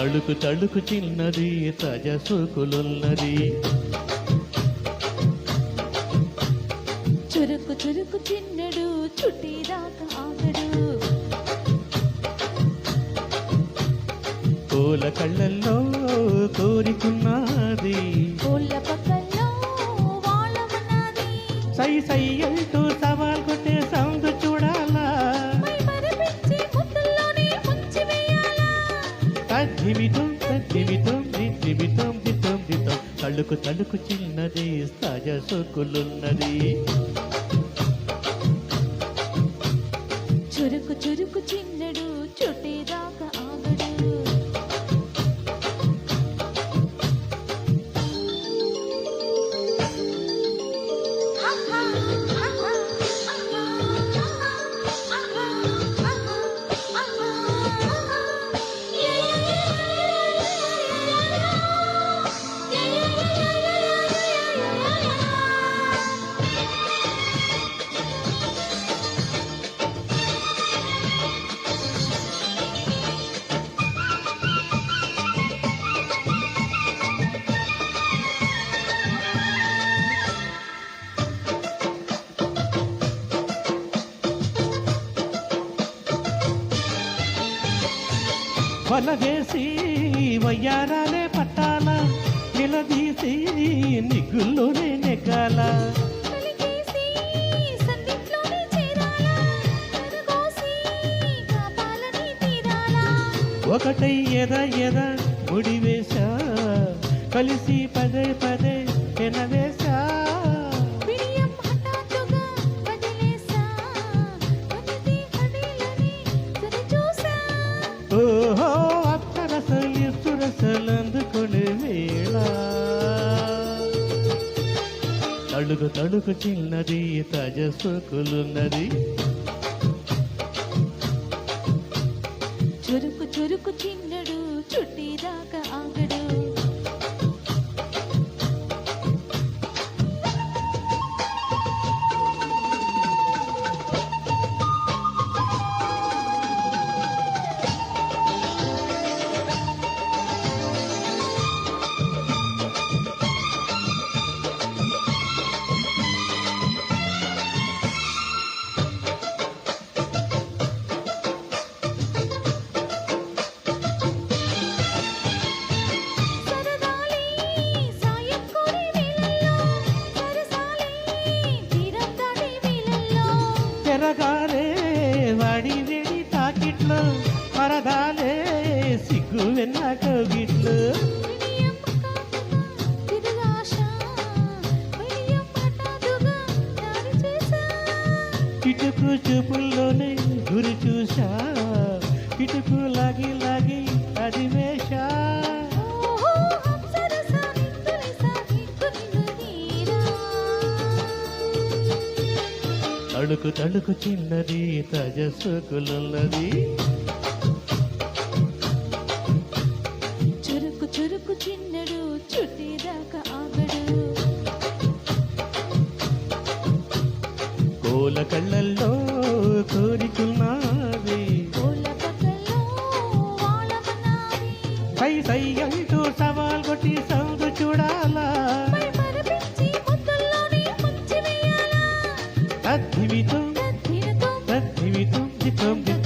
తళుకు తళుకు చిన్నది తాజా సోకులున్నది. చురుకు చురుకు చిన్నడు చుట్టిదాకా ఆగడు. పూల కళ్ళల్లో కోరికున్నది, పూల పక్కల్లో వాళ్ళమన్నది. సై సై అంటూ సవాల్ కొట్టే సౌండ్ చూడాలా, మై మరిపించి ముద్దుల్లోనే ముంచి వేయాలా. తద్దిమితం తద్దిమితం దిద్దిమితం దితం దితం తళుకు తళుకు చిన్నది తాజా సోకులున్నది. చురుకు చురుకు చిన్నడు చుట్టిదాకా ఆగడు. వల వేసి వయ్యారాలే పట్టాల, నిలదీసి నిగ్గుల్లోనే నెగ్గాల. కలిగేసి సందిట్లోనే చేరాలా, కరగోసి కాపాలని తీరాలా. ఒకటై ఎద ఎద ముడివేశా, కలిసి పదే పదే ఎనవేశా. బిడియం హఠాత్తుగా వదిలేసా, వదిలి హడిలని సరిచూసా. ఓహో అప్సరసలు సురసలందుకునే వేళ, తళుకు తళుకు చిన్నది తాజా సోకులున్నది. చురుకు చురుకు చిన్నడు చుట్టిదాకా ఆగడు. తెరగాలే వాడి వేడి తాకిట్లో, పరదాలే సిగ్గు వెన్న కవిట్లో. ఇటుకు చూపుల్లోనే గురి చూసా, ఇటుకు లాగి లాగి అది వేషా. తళుకు తళుకు చిన్నది తాజా సోకులున్నది. చురుకు చురుకు చిన్నడు చుట్టిదాకా ఆగడు. పూల కళ్ళల్లో కోరికున్నది, పూల పక్కల్లో వాళ్ళమన్నది. సై సై అంటూ సవాల్ కొట్టి సౌండ్ చూడాలా, మై మరిపించి ముద్దుల్లోనే ముంచి వేయాలా. తద్దిమితం తద్దిమితం తద్దిమితం దితం దితం